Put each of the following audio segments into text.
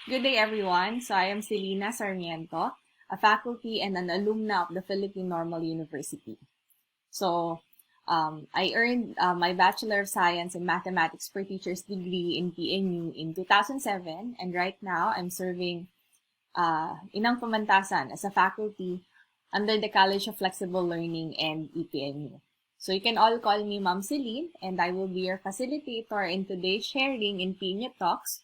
Good day, everyone. So I am Celina Sarmiento, a faculty and an alumna of the Philippine Normal University. So I earned my Bachelor of Science in Mathematics per Teacher's degree in PNU in 2007, and right now I'm serving Inang Pamantasan as a faculty under the College of Flexible Learning and EPNU. So you can all call me Ma'am Celine, and I will be your facilitator in today's sharing in PNU Talks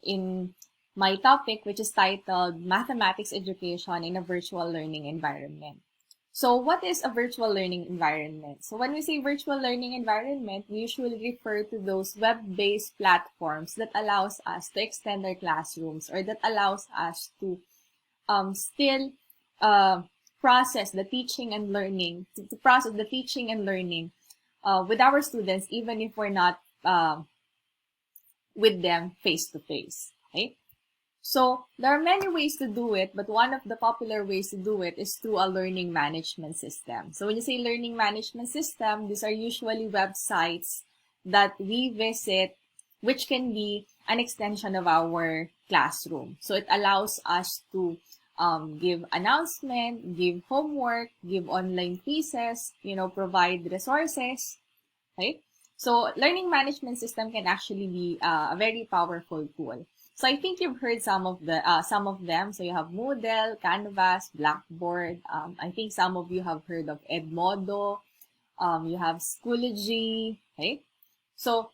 in my topic, which is titled Mathematics Education in a Virtual Learning Environment. So what is a virtual learning environment? So when we say virtual learning environment, we usually refer to those web-based platforms that allows us to extend our classrooms or that allows us to still process the teaching and learning, to process the teaching and learning with our students, even if we're not with them face-to-face, okay? So there are many ways to do it, but one of the popular ways to do it is through a learning management system. So when you say learning management system, these are usually websites that we visit, which can be an extension of our classroom. So it allows us to give announcement, give homework, give online quizzes, provide resources, right? So learning management system can actually be a very powerful tool. So I think you've heard some of them. So you have Moodle, Canvas, Blackboard. I think some of you have heard of Edmodo. You have Schoology, right? So,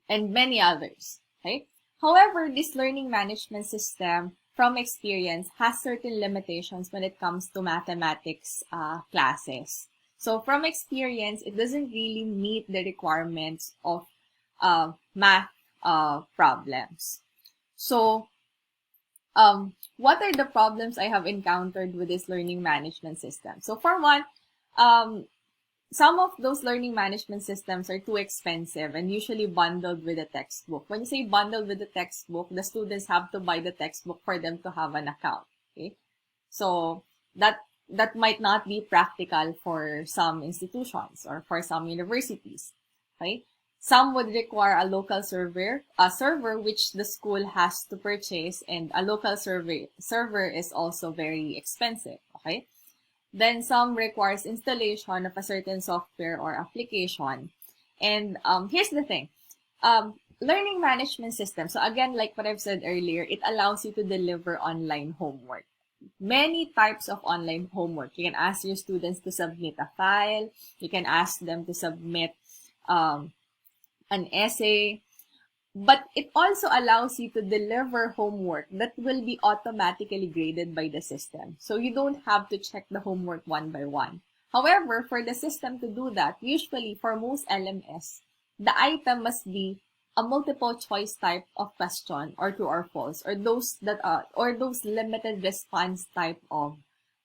and many others, right? However, this learning management system, from experience, has certain limitations when it comes to mathematics classes. So from experience, it doesn't really meet the requirements of math problems. So, what are the problems I have encountered with this learning management system? So for one, some of those learning management systems are too expensive and usually bundled with a textbook. When you say bundled with the textbook, the students have to buy the textbook for them to have an account. Okay, so that might not be practical for some institutions or for some universities. Right? Some would require a local server which the school has to purchase, and a local server is also very expensive, okay? Then some requires installation of a certain software or application. And here's the thing. Learning management system. So again, like what I've said earlier, it allows you to deliver online homework. Many types of online homework. You can ask your students to submit a file. You can ask them to submit an essay, but it also allows you to deliver homework that will be automatically graded by the system. So you don't have to check the homework one by one. However, for the system to do that, usually for most LMS, the item must be a multiple choice type of question, or true or false, or those limited response type of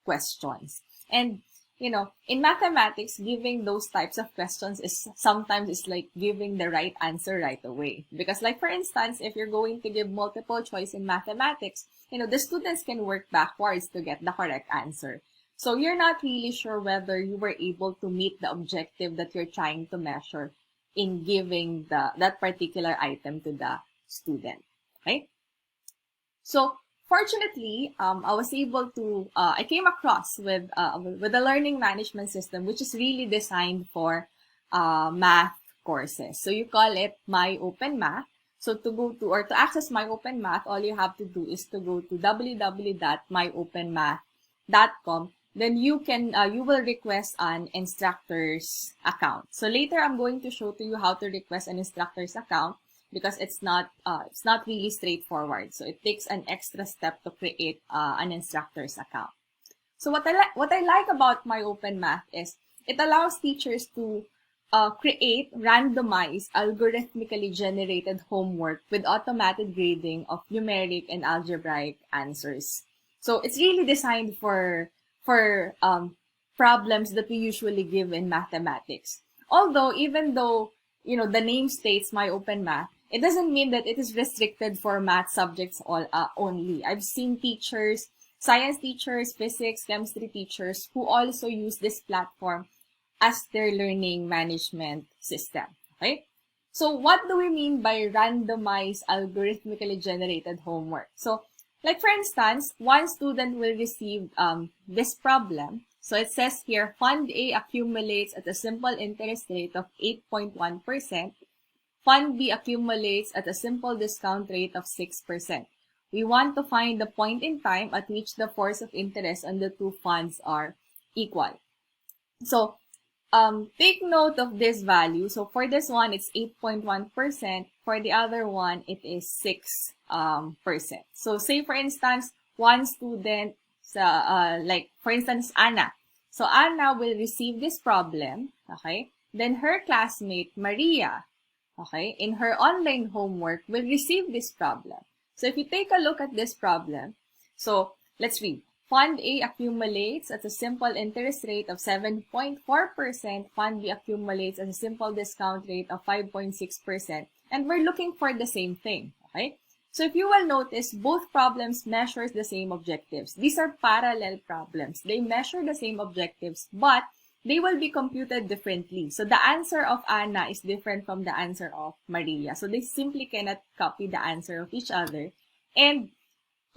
questions. And in mathematics, giving those types of questions is sometimes like giving the right answer right away. Because like, for instance, if you're going to give multiple choice in mathematics, the students can work backwards to get the correct answer. So you're not really sure whether you were able to meet the objective that you're trying to measure in giving that particular item to the student, right? So fortunately, I came across with a learning management system which is really designed for math courses. So you call it Myopenmath. So to access Myopenmath, all you have to do is to go to www.myopenmath.com. Then you will request an instructor's account. So later I'm going to show to you how to request an instructor's account, because it's not really straightforward. So it takes an extra step to create an instructor's account. So what I like about Myopenmath is it allows teachers to create randomized, algorithmically generated homework with automated grading of numeric and algebraic answers. So it's really designed for problems that we usually give in mathematics. Although, even though the name states Myopenmath, it doesn't mean that it is restricted for math subjects only. I've seen teachers, science teachers, physics, chemistry teachers who also use this platform as their learning management system, right? So what do we mean by randomized algorithmically generated homework? So like for instance, one student will receive this problem. So it says here, Fund A accumulates at a simple interest rate of 8.1%. Fund B accumulates at a simple discount rate of 6%. We want to find the point in time at which the force of interest on the two funds are equal. So take note of this value. So for this one, it's 8.1%. For the other one, it is 6%. So say for instance, one student, like for instance, Anna. So Anna will receive this problem, okay? Then her classmate, Maria, okay, in her online homework will receive this problem. So if you take a look at this problem, so let's read. Fund A accumulates at a simple interest rate of 7.4%. Fund B accumulates at a simple discount rate of 5.6%. And we're looking for the same thing, okay? So if you will notice, both problems measure the same objectives. These are parallel problems. They measure the same objectives, but they will be computed differently. So the answer of Anna is different from the answer of Maria. So they simply cannot copy the answer of each other. And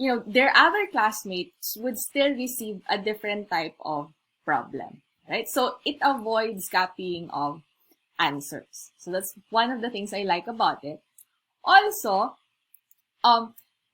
you know, their other classmates would still receive a different type of problem, right? So it avoids copying of answers. So that's one of the things I like about it. Also,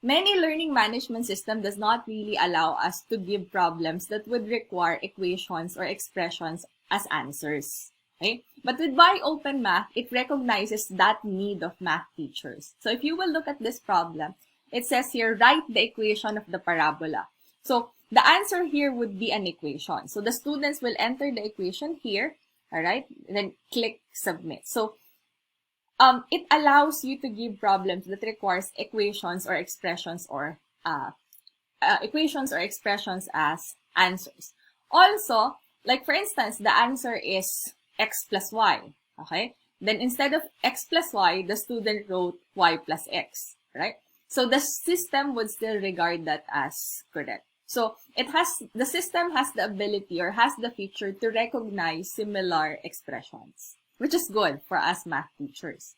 many learning management system does not really allow us to give problems that would require equations or expressions as answers, okay? But with Myopenmath, it recognizes that need of math teachers. So if you will look at this problem, it says here, write the equation of the parabola. So the answer here would be an equation. So the students will enter the equation here, all right? Then click submit. So it allows you to give problems that requires equations or expressions as answers. Also, like for instance, the answer is x plus y, okay? Then instead of x plus y, the student wrote y plus x, right? So the system would still regard that as correct. So the system has the ability or has the feature to recognize similar expressions, which is good for us math teachers.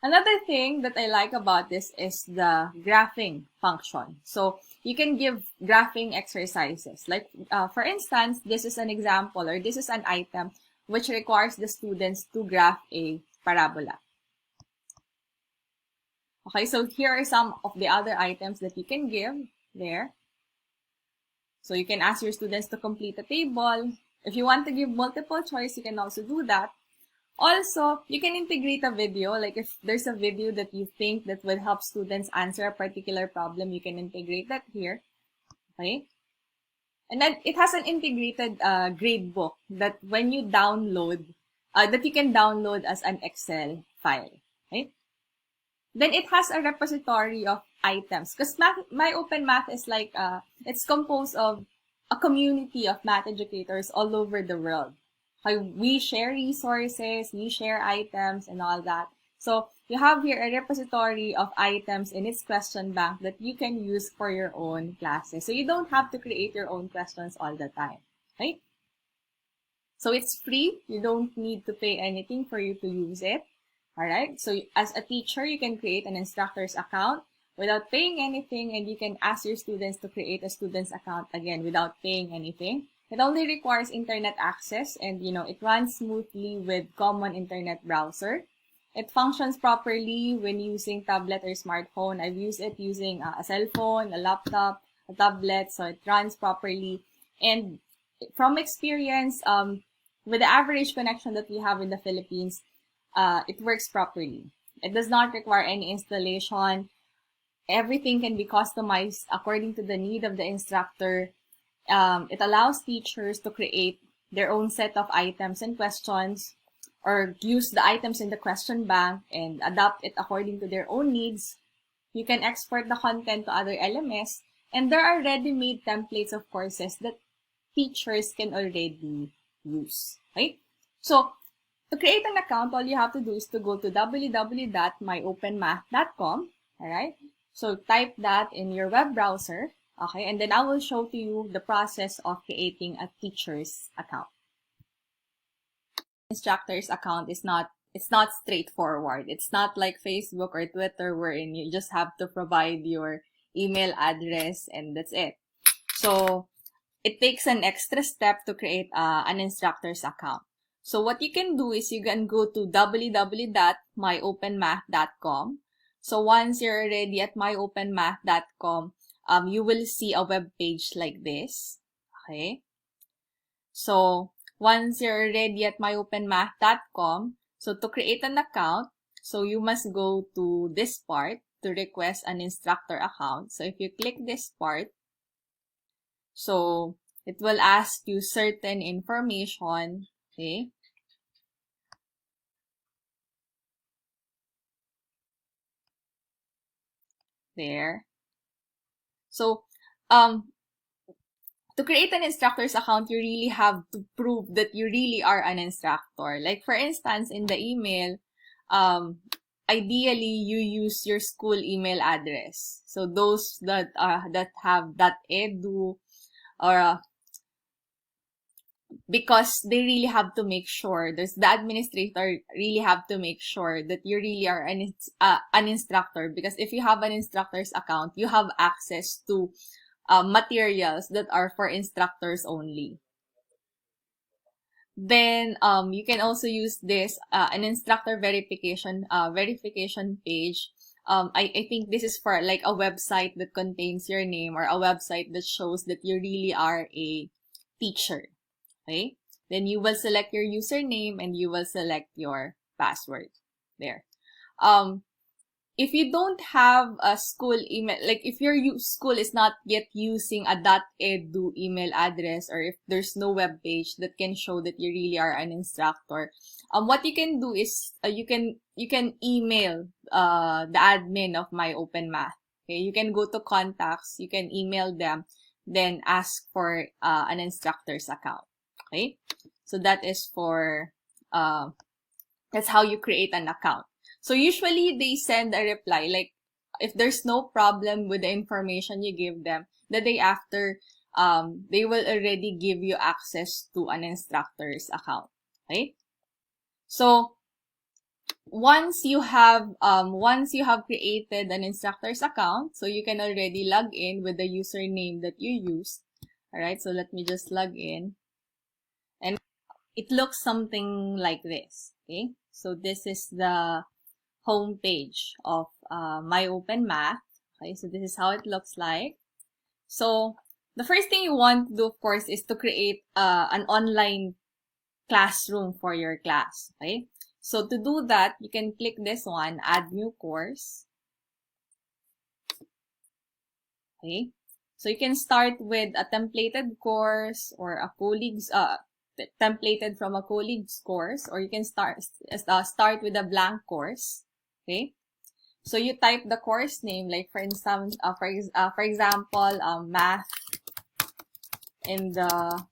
Another thing that I like about this is the graphing function. So you can give graphing exercises. Like for instance, this is an example or this is an item which requires the students to graph a parabola. Okay, so here are some of the other items that you can give there. So you can ask your students to complete a table. If you want to give multiple choice, you can also do that. Also, you can integrate a video. Like if there's a video that you think that will help students answer a particular problem, you can integrate that here. Okay. And then it has an integrated grade book that when you download, that you can download as an Excel file. Okay. Then it has a repository of items because Myopenmath is like, it's composed of a community of math educators all over the world. We share resources, we share items and all that. So you have here a repository of items in its question bank that you can use for your own classes. So you don't have to create your own questions all the time, right? So it's free. You don't need to pay anything for you to use it. All right. So as a teacher, you can create an instructor's account without paying anything, and you can ask your students to create a student's account again without paying anything. It only requires internet access, and it runs smoothly with common internet browser. It functions properly when using tablet or smartphone. I've used it using a cell phone, a laptop, a tablet, so it runs properly. And from experience, with the average connection that we have in the Philippines, it works properly. It does not require any installation. Everything can be customized according to the need of the instructor. It allows teachers to create their own set of items and questions, or use the items in the question bank and adapt it according to their own needs. You can export the content to other LMS, and there are ready-made templates of courses that teachers can already use, right? So, to create an account, all you have to do is to go to www.myopenmath.com, all right? So, type that in your web browser, okay? And then I will show to you the process of creating a teacher's account. Instructor's account is not it's not straightforward. It's not like Facebook or Twitter wherein you just have to provide your email address and that's it. So it takes an extra step to create an instructor's account. So what you can do is you can go to www.myopenmath.com. So once you're already at myopenmath.com, you will see a web page like this. Okay. So once you're already at myopenmath.com, so to create an account, so you must go to this part to request an instructor account. So if you click this part, so it will ask you certain information, okay? There. So, to create an instructor's account, you really have to prove that you really are an instructor. Like, for instance, in the email, ideally, you use your school email address. So, those that have .edu or because they really have to make sure, the administrator really have to make sure that you really are an instructor, because if you have an instructor's account, you have access to materials that are for instructors only. Then you can also use this an instructor verification page. I think this is for like a website that contains your name, or a website that shows that you really are a teacher. Okay? Then you will select your username and you will select your password. There. If you don't have a school email, like if your school is not yet using a .edu email address, or if there's no web page that can show that you really are an instructor, what you can do is you can email the admin of Myopenmath. Okay, you can go to contacts, you can email them, then ask for an instructor's account. Okay, so that is for that's how you create an account. So usually they send a reply, like if there's no problem with the information you give them, the day after, they will already give you access to an instructor's account. Okay? So once you have created an instructor's account, so you can already log in with the username that you use. Alright, so let me just log in. And it looks something like this. Okay? So this is the home page of Myopenmath. Okay, so this is how it looks like. So the first thing you want to do, of course, is to create an online classroom for your class. Okay, so to do that, you can click this one, add new course. Okay, so you can start with a templated course or a colleague's templated from a colleague's course, or you can start with a blank course. Okay, so you type the course name, like for instance, for example, math in the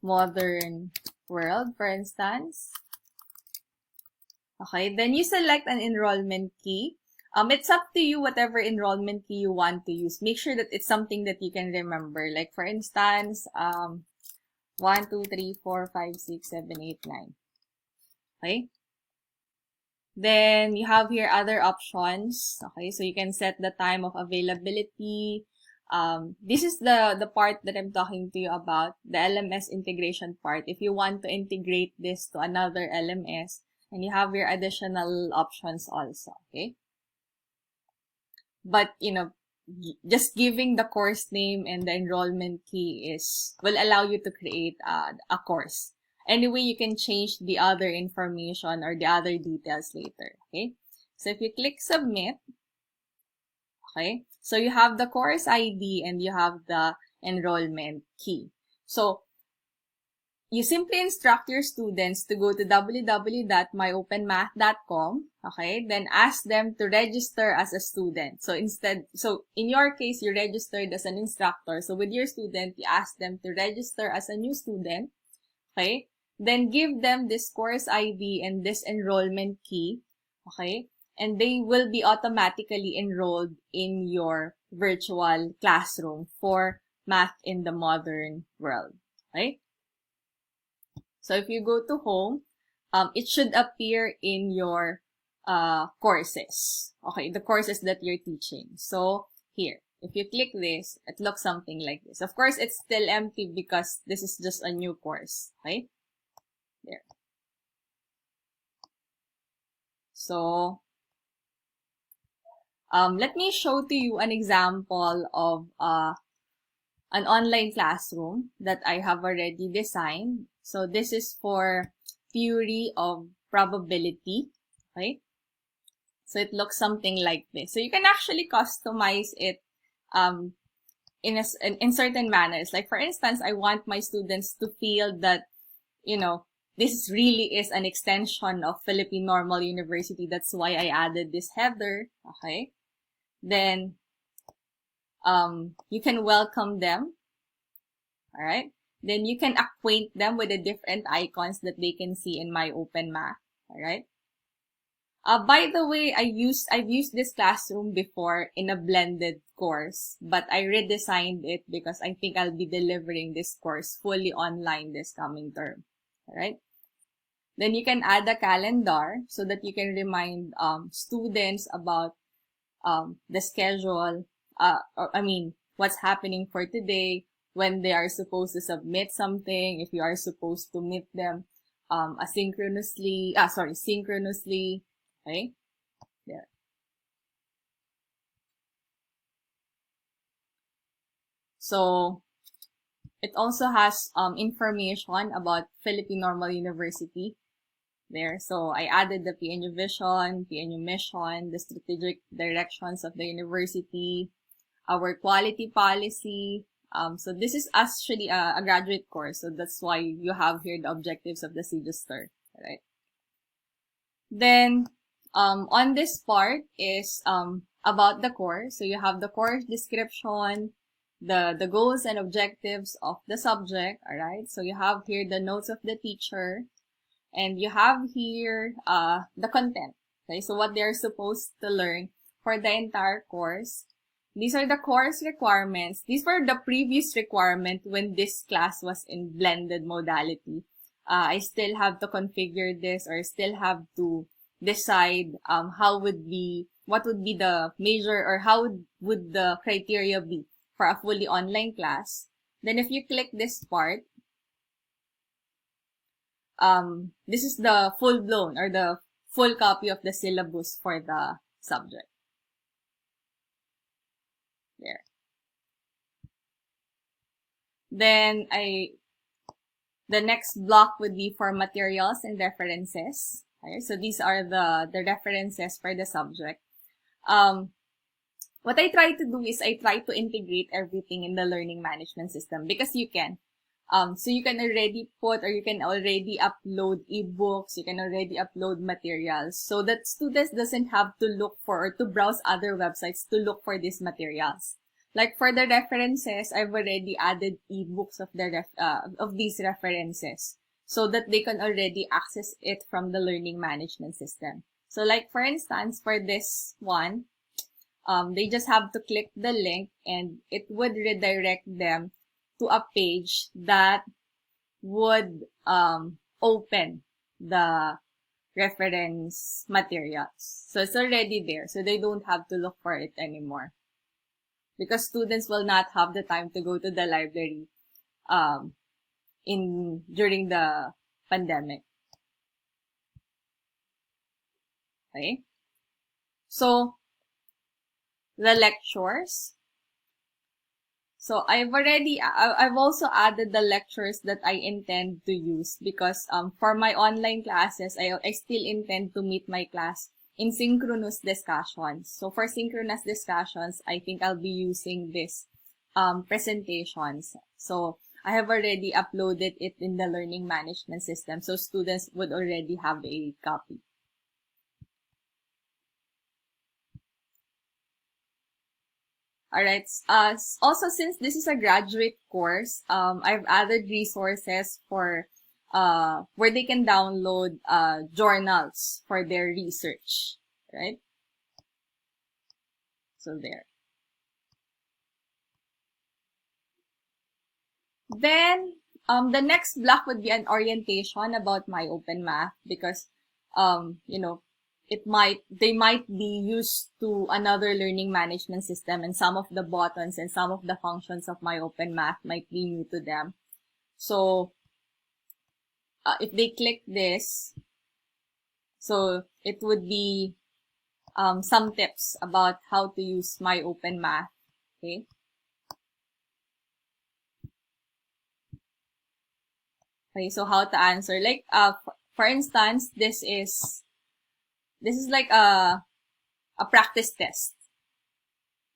modern world, for instance. Okay, then you select an enrollment key. It's up to you whatever enrollment key you want to use. Make sure that it's something that you can remember. Like for instance, 1, 2, 3, 4, 5, 6, 7, 8, 9. Okay. Then you have here other options. Okay, so you can set the time of availability. This is the part that I'm talking to you about, the LMS integration part. If you want to integrate this to another LMS, and you have your additional options also. Okay. But, you know, just giving the course name and the enrollment key will allow you to create a course. Anyway, you can change the other information or the other details later. Okay. So if you click submit, okay, so you have the course ID and you have the enrollment key. So you simply instruct your students to go to www.myopenmath.com, okay, then ask them to register as a student. So in your case, you registered as an instructor. So with your student, you ask them to register as a new student, okay, then give them this course ID and this enrollment key, okay, and they will be automatically enrolled in your virtual classroom for math in the modern world, okay? So if you go to home, it should appear in your courses. Okay, the courses that you're teaching. So here, if you click this, it looks something like this. Of course, it's still empty because this is just a new course. Okay, there. So let me show to you an example of an online classroom that I have already designed. So this is for theory of probability. Okay, so it looks something like this. So you can actually customize it in certain manners. Like for instance, I want my students to feel that, you know, this really is an extension of Philippine Normal University. That's why I added this header. Okay, then you can welcome them. All right, then you can acquaint them with the different icons that they can see in Myopenmath. All right. By the way, I've used this classroom before in a blended course, but I redesigned it because I think I'll be delivering this course fully online this coming term. All right. Then you can add a calendar so that you can remind students about the schedule, what's happening for today, when they are supposed to submit something, if you are supposed to meet them synchronously, okay, there. So it also has information about Philippine Normal University there. So I added the PNU vision, PNU mission, the strategic directions of the university, our quality policy. So this is actually a graduate course. So that's why you have here the objectives of the Register, right? Then, on this part is, about the course. So you have the course description, the goals and objectives of the subject, alright? So you have here the notes of the teacher, and you have here, the content, okay? So what they're supposed to learn for the entire course. These are the course requirements. These were the previous requirement when this class was in blended modality. I still have to configure this, or still have to decide what would be the major, or how would the criteria be for a fully online class. Then if you click this part, this is the full-blown or the full copy of the syllabus for the subject. There. Then the next block would be for materials and references. Okay, so these are the references for the subject. What I try to do is I try to integrate everything in the learning management system, because you can. So you can already put, or you can already upload ebooks, you can already upload materials, so that students doesn't have to look for, or to browse other websites to look for these materials. Like for the references, I've already added ebooks of of these references, so that they can already access it from the learning management system. So like for instance, for this one, they just have to click the link and it would redirect them to a page that would open the reference materials. So it's already there, so they don't have to look for it anymore, because students will not have the time to go to the library during the pandemic. Okay, so the lectures. So I've also added the lectures that I intend to use, because for my online classes, I still intend to meet my class in synchronous discussions. So for synchronous discussions, I think I'll be using this presentations. So I have already uploaded it in the learning management system, so students would already have a copy. Alright, also since this is a graduate course, I've added resources for, where they can download, journals for their research, right? So there. Then, The next block would be an orientation about Myopenmath because, you know, they might be used to another learning management system, and some of the buttons and some of the functions of Myopenmath might be new to them. So, if they click this, so it would be some tips about how to use Myopenmath. Okay. Okay, so how to answer? Like, for instance, this is like a practice test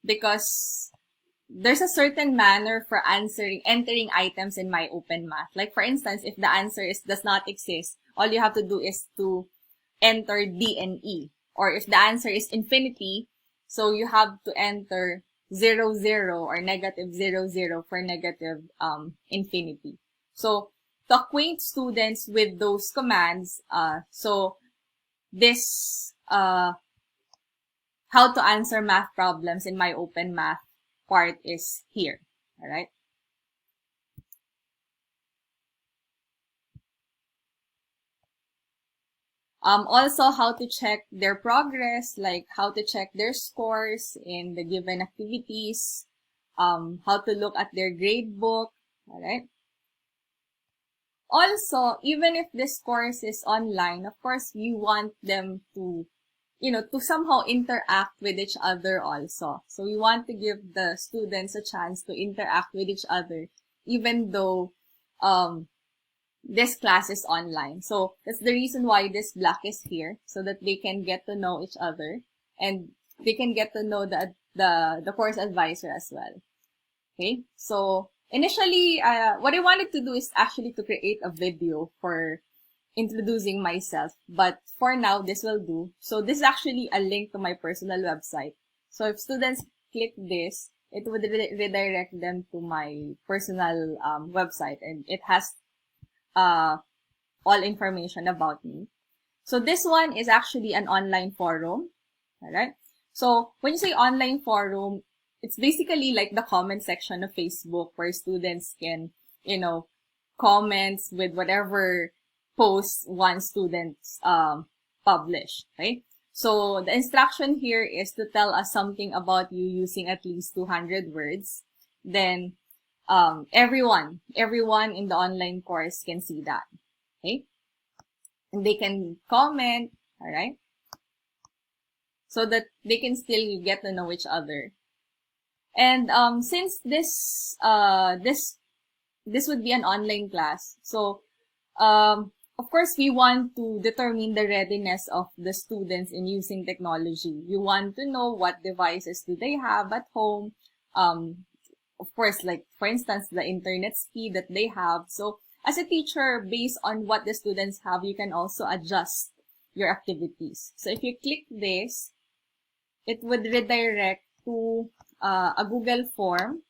because there's a certain manner for entering items in Myopenmath. Like, for instance, if the answer does not exist, all you have to do is to enter D and E. Or if the answer is infinity, so you have to enter 0, 0 or negative 0, 0 for negative infinity. So, to acquaint students with those commands, so this, how to answer math problems in Myopenmath part is here. Alright? Also, how to check their progress, like how to check their scores in the given activities, how to look at their grade book, alright? Also, even if this course is online, of course, we want them to, you know, to somehow interact with each other also. So we want to give the students a chance to interact with each other, even though, this class is online. So that's the reason why this block is here, so that they can get to know each other and they can get to know the course advisor as well. Okay, so initially, what I wanted to do is actually to create a video for introducing myself, but for now, this will do. So this is actually a link to my personal website. So if students click this, it would redirect them to my personal website, and it has all information about me. So this one is actually an online forum. Alright? So when you say online forum, it's basically like the comment section of Facebook where students can, you know, comments with whatever posts one student published, right? So the instruction here is to tell us something about you using at least 200 words. Then everyone in the online course can see that. Okay? And they can comment, alright? So that they can still get to know each other. And since this would be an online class, so of course we want to determine the readiness of the students in using technology. We want to know what devices do they have at home. Of course, like for instance, the internet speed that they have. So as a teacher, based on what the students have, you can also adjust your activities. So if you click this, it would redirect to a Google form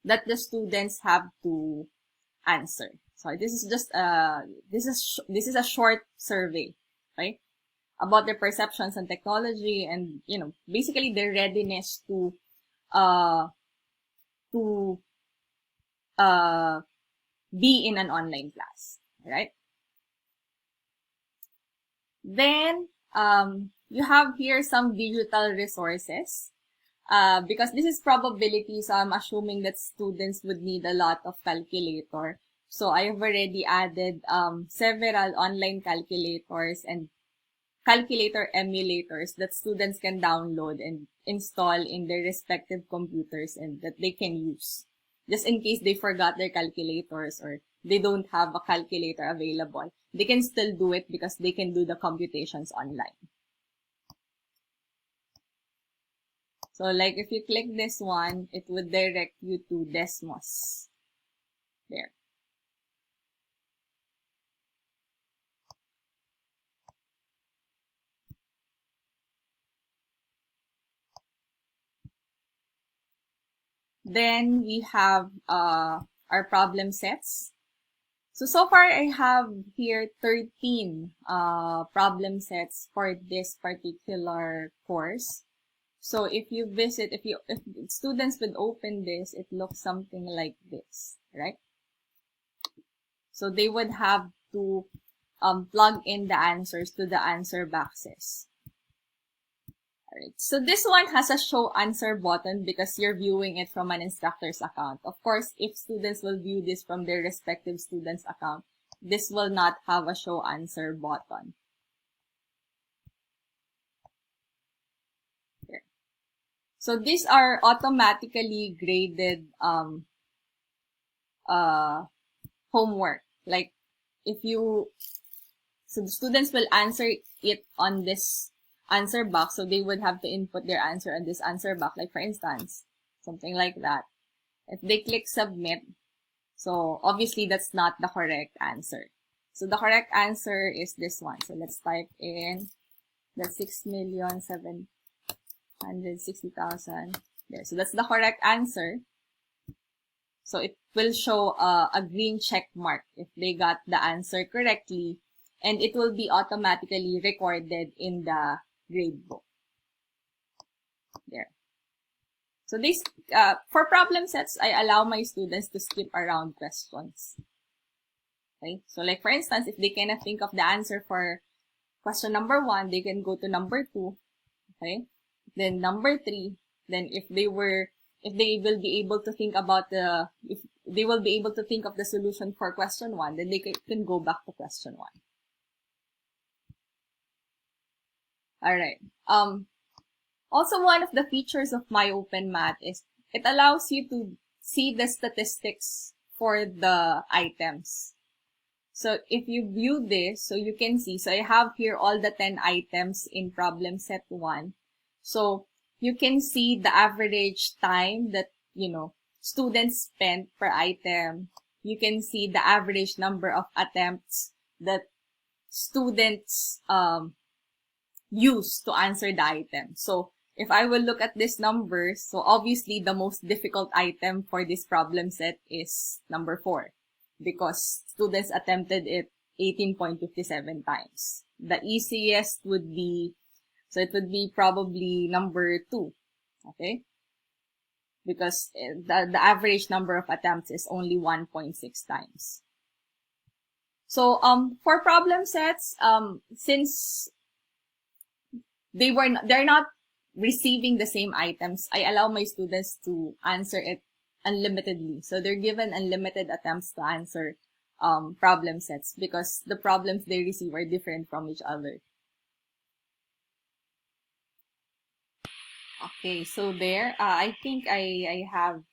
that the students have to answer. So this is just this is a short survey, right, about their perceptions on technology and, you know, basically their readiness to be in an online class, right? Then you have here some digital resources. Because this is probability, so I'm assuming that students would need a lot of calculator. So I have already added several online calculators and calculator emulators that students can download and install in their respective computers and that they can use, just in case they forgot their calculators or they don't have a calculator available. They can still do it because they can do the computations online. So like if you click this one, it would direct you to Desmos. There. Then we have our problem sets. So far I have here 13 problem sets for this particular course. So if students would open this, it looks something like this, right? So they would have to plug in the answers to the answer boxes. Alright, so this one has a show answer button because you're viewing it from an instructor's account. Of course, if students will view this from their respective student's account, this will not have a show answer button. Here. So these are automatically graded homework. Like so the students will answer it on this answer box, so they would have to input their answer on this answer box, like for instance, something like that. If they click submit, so obviously that's not the correct answer. So the correct answer is this one. So let's type in the 6,760,000 there. So that's the correct answer. So it will show a green check mark if they got the answer correctly, and it will be automatically recorded in the gradebook. There. So this, for problem sets, I allow my students to skip around questions. Okay. So like for instance, if they cannot think of the answer for question number 1, they can go to number 2. Okay. Then number 3. Then if they will be able to think about if they will be able to think of the solution for question 1, then they can go back to question 1. Alright. Also, one of the features of Myopenmath is it allows you to see the statistics for the items. So if you view this, so you can see, so I have here all the 10 items in problem set 1. So you can see the average time that, students spent per item. You can see the average number of attempts that students use to answer the item. So if I will look at these numbers, so obviously the most difficult item for this problem set is number 4 because students attempted it 18.57 times. The easiest would be, so it would be probably number 2, okay? Because the average number of attempts is only 1.6 times. So for problem sets, since they're not receiving the same items, I allow my students to answer it unlimitedly. So they're given unlimited attempts to answer problem sets because the problems they receive are different from each other. Okay, so there, I think I have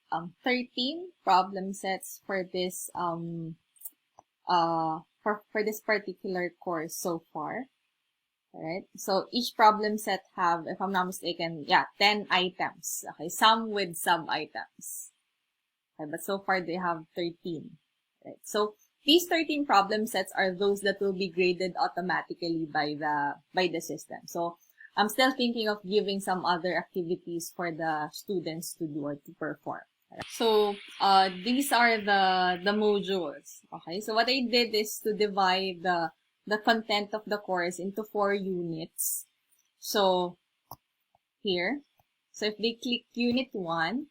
13 problem sets for this for this particular course so far. Alright, so each problem set have, if I'm not mistaken, 10 items. Okay, some with sub-items. Okay, but so far they have 13. Right, so these 13 problem sets are those that will be graded automatically by the system. So I'm still thinking of giving some other activities for the students to do or to perform. Right. So these are the modules. Okay, so what I did is to divide the content of the course into 4 units. So here, so if they click unit 1,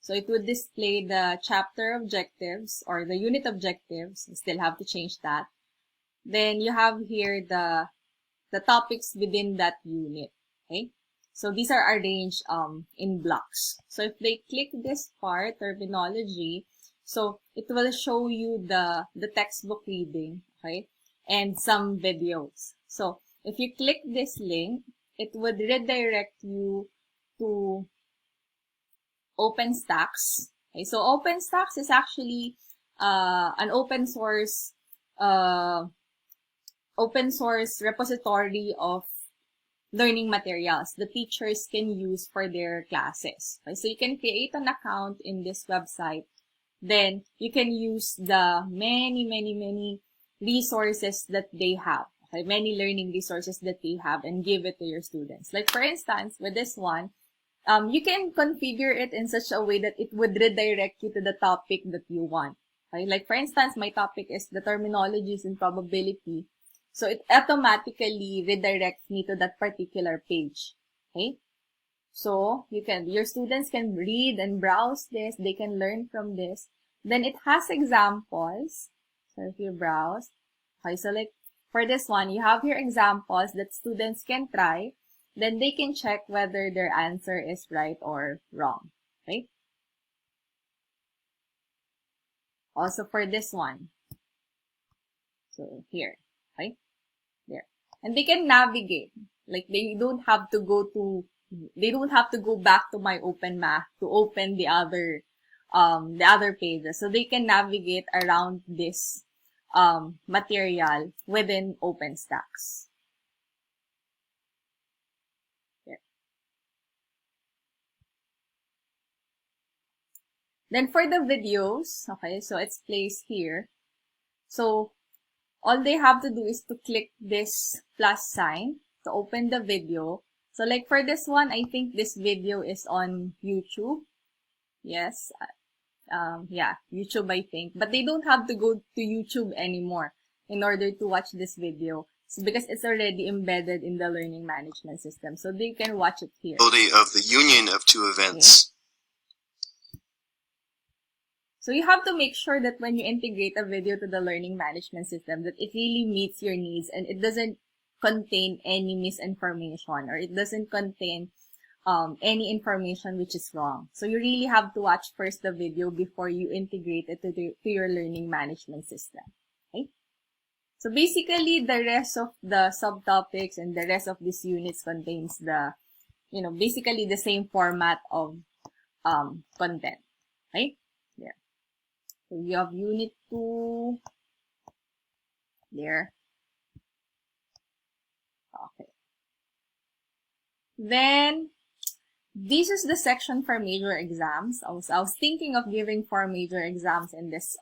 so it would display the chapter objectives or the unit objectives. You still have to change that. Then you have here the topics within that unit. Okay, so these are arranged in blocks. So if they click this part, terminology, so it will show you the textbook reading. Okay, and some videos. So if you click this link, it would redirect you to OpenStax. Okay, so OpenStax is actually an open source repository of learning materials the teachers can use for their classes. Okay, so you can create an account in this website. Then you can use the many resources that they have. Okay, many learning resources that they have and give it to your students. Like for instance, with this one, you can configure it in such a way that it would redirect you to the topic that you want. Okay, like for instance, my topic is the terminologies in probability. So it automatically redirects me to that particular page. Okay, so your students can read and browse this. They can learn from this. Then it has examples. So if you browse, okay, so like for this one, you have here examples that students can try. Then they can check whether their answer is right or wrong, right? Also for this one. So here, right? There. And they can navigate. Like they don't have to go back to Myopenmath to open the other pages. So they can navigate around this material within OpenStax. There. Then for the videos, okay, so it's placed here. So all they have to do is to click this plus sign to open the video. So like for this one, I think this video is on YouTube. Yes. Yeah, YouTube, I think. But they don't have to go to YouTube anymore in order to watch this video. So because it's already embedded in the learning management system. So they can watch it here. Of the union of two events. Okay. So you have to make sure that when you integrate a video to the learning management system, that it really meets your needs and it doesn't contain any misinformation or it doesn't contain any information which is wrong. So you really have to watch first the video before you integrate it to your learning management system. Okay? So basically, the rest of the subtopics and the rest of these units contains the, basically the same format of content. Right? There. So you have unit 2. There. Okay. Then, this is the section for major exams. I was thinking of giving 4 major exams in this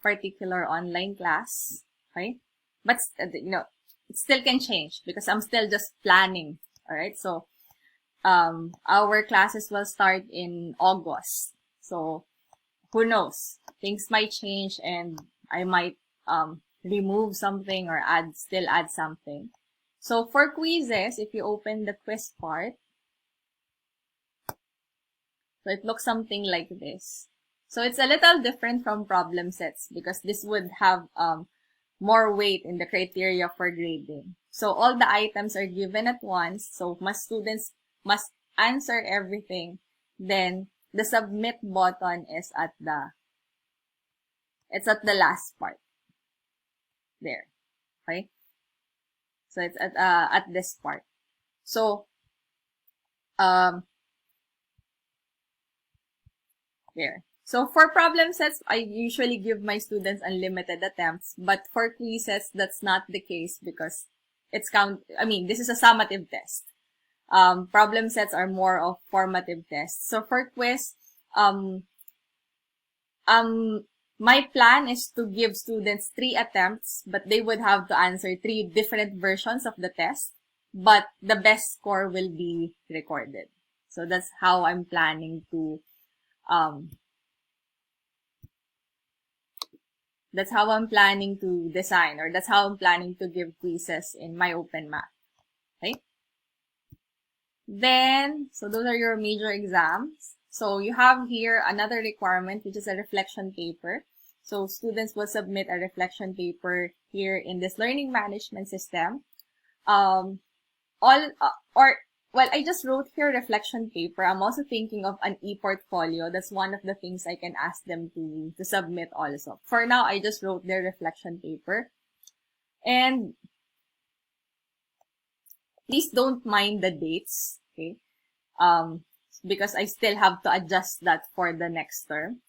particular online class. Okay? But, it still can change because I'm still just planning. Alright? So, our classes will start in August. So, who knows? Things might change and I might remove something or still add something. So for quizzes, if you open the quiz part, so it looks something like this. So it's a little different from problem sets because this would have more weight in the criteria for grading. So all the items are given at once. So students must answer everything. Then the submit button is at the last part. There. Okay? So it's at this part. So there. So for problem sets, I usually give my students unlimited attempts, but for quizzes, that's not the case because this is a summative test. Problem sets are more of formative tests. So for quiz, my plan is to give students 3 attempts, but they would have to answer 3 different versions of the test, but the best score will be recorded. So that's how I'm planning to, design, or that's how I'm planning to give quizzes in Myopenmath. Okay? Then, so those are your major exams. So you have here another requirement, which is a reflection paper. So students will submit a reflection paper here in this learning management system. I just wrote here reflection paper. I'm also thinking of an e-portfolio. That's one of the things I can ask them to submit also. For now, I just wrote their reflection paper. And please don't mind the dates, okay? Because I still have to adjust that for the next term.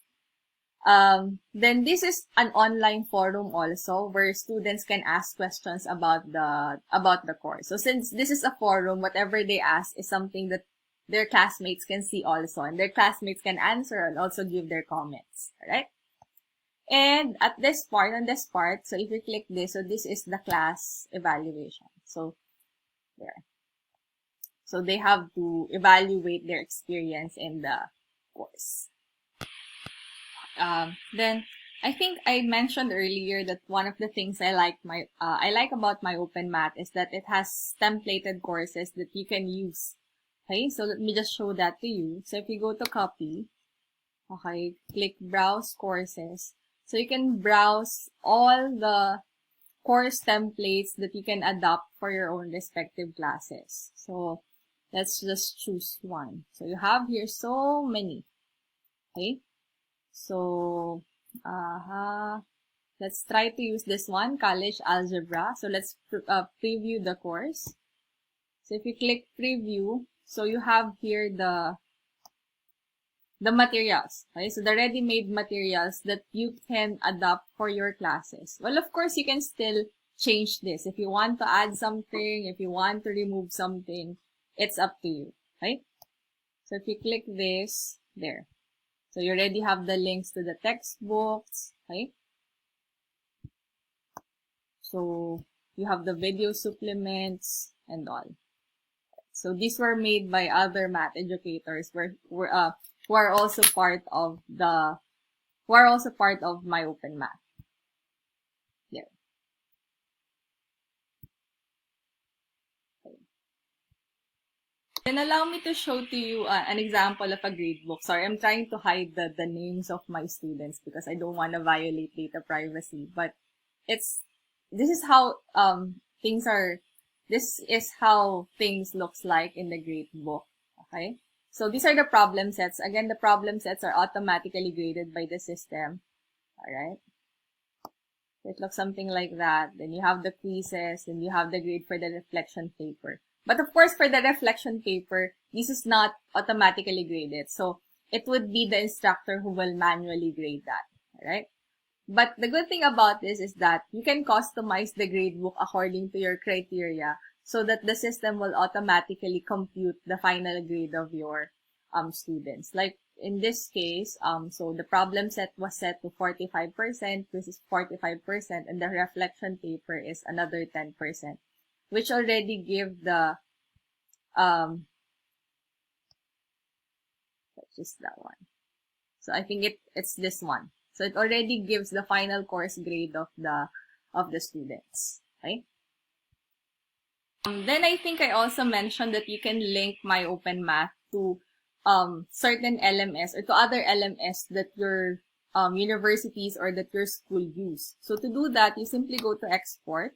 Then this is an online forum also where students can ask questions about the course. So since this is a forum, whatever they ask is something that their classmates can see also, and their classmates can answer and also give their comments. Alright? And on this part, so if you click this, so this is the class evaluation. So there. So they have to evaluate their experience in the course. Then I think I mentioned earlier that one of the things I like about Myopenmath is that it has templated courses that you can use. Okay, so let me just show that to you. So if you go to copy, okay, click browse courses. So you can browse all the course templates that you can adopt for your own respective classes. So let's just choose one. So you have here so many. Okay. So, let's try to use this one, College Algebra. So let's preview the course. So if you click preview, so you have here the materials. Okay, so the ready-made materials that you can adopt for your classes. Well, of course, you can still change this. If you want to add something, if you want to remove something, it's up to you. Right? So if you click this, there. So you already have the links to the textbooks. Okay? So you have the video supplements and all. So these were made by other math educators who are also part of Myopenmath. There. Okay. Then allow me to show to you an example of a gradebook. Sorry, I'm trying to hide the names of my students because I don't want to violate data privacy. But this is how things looks like in the gradebook. Okay. So these are the problem sets. Again, the problem sets are automatically graded by the system. Alright. So it looks something like that. Then you have the quizzes, and you have the grade for the reflection paper. But of course, for the reflection paper, this is not automatically graded. So it would be the instructor who will manually grade that. Alright. But the good thing about this is that you can customize the gradebook according to your criteria, so that the system will automatically compute the final grade of your students. Like in this case, so the problem set was set to 45%, this is 45%, and the reflection paper is another 10%, which already give the, just that one. So I think it's this one. So it already gives the final course grade of the students, right? Then I think I also mentioned that you can link Myopenmath to certain LMS or to other LMS that your universities or that your school use. So to do that, you simply go to export,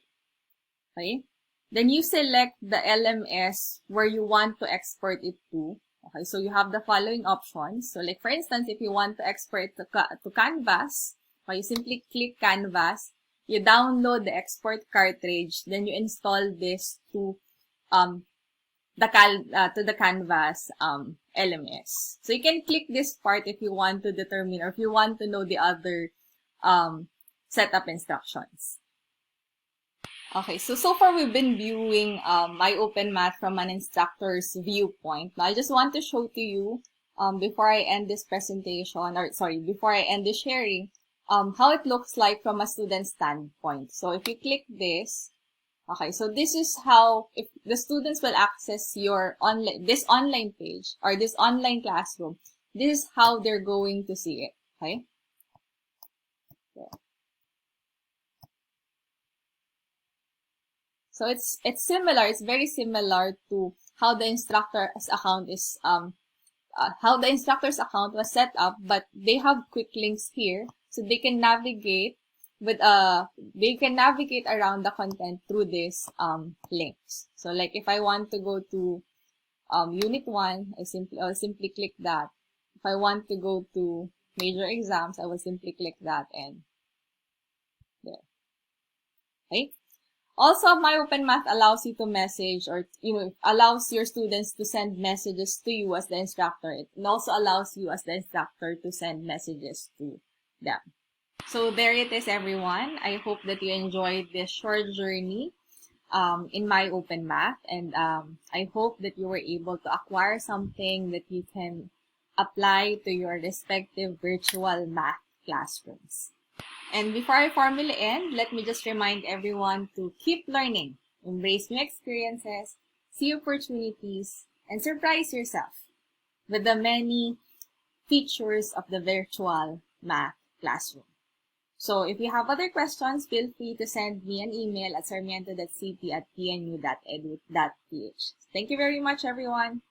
okay? Then you select the LMS where you want to export it to. Okay, so you have the following options. So like for instance, if you want to export to Canvas, okay, you simply click Canvas. You download the export cartridge, then you install this to the Canvas LMS. So you can click this part if you want to determine or if you want to know the other setup instructions. Okay, so far we've been viewing Myopenmath from an instructor's viewpoint. Now I just want to show to you before I end this presentation, or sorry, before I end the sharing, how it looks like from a student standpoint. So if you click this, okay, so this is how, if the students will access your this online page or this online classroom, this is how they're going to see it, okay? There. So it's similar, it's very similar to how the instructor's account is, how the instructor's account was set up, but they have quick links here. So they can navigate around the content through these links. So like if I want to go to Unit 1, I'll simply click that. If I want to go to major exams, I will simply click that and there. Okay? Also, Myopenmath allows you to message or, allows your students to send messages to you as the instructor. It also allows you as the instructor to send messages to them. So there it is, everyone. I hope that you enjoyed this short journey in Myopenmath, and I hope that you were able to acquire something that you can apply to your respective virtual math classrooms. And before I formally end, let me just remind everyone to keep learning, embrace new experiences, see opportunities, and surprise yourself with the many features of the virtual math classroom. So if you have other questions, feel free to send me an email at sarmiento.cp@pnu.edu.ph. Thank you very much, everyone.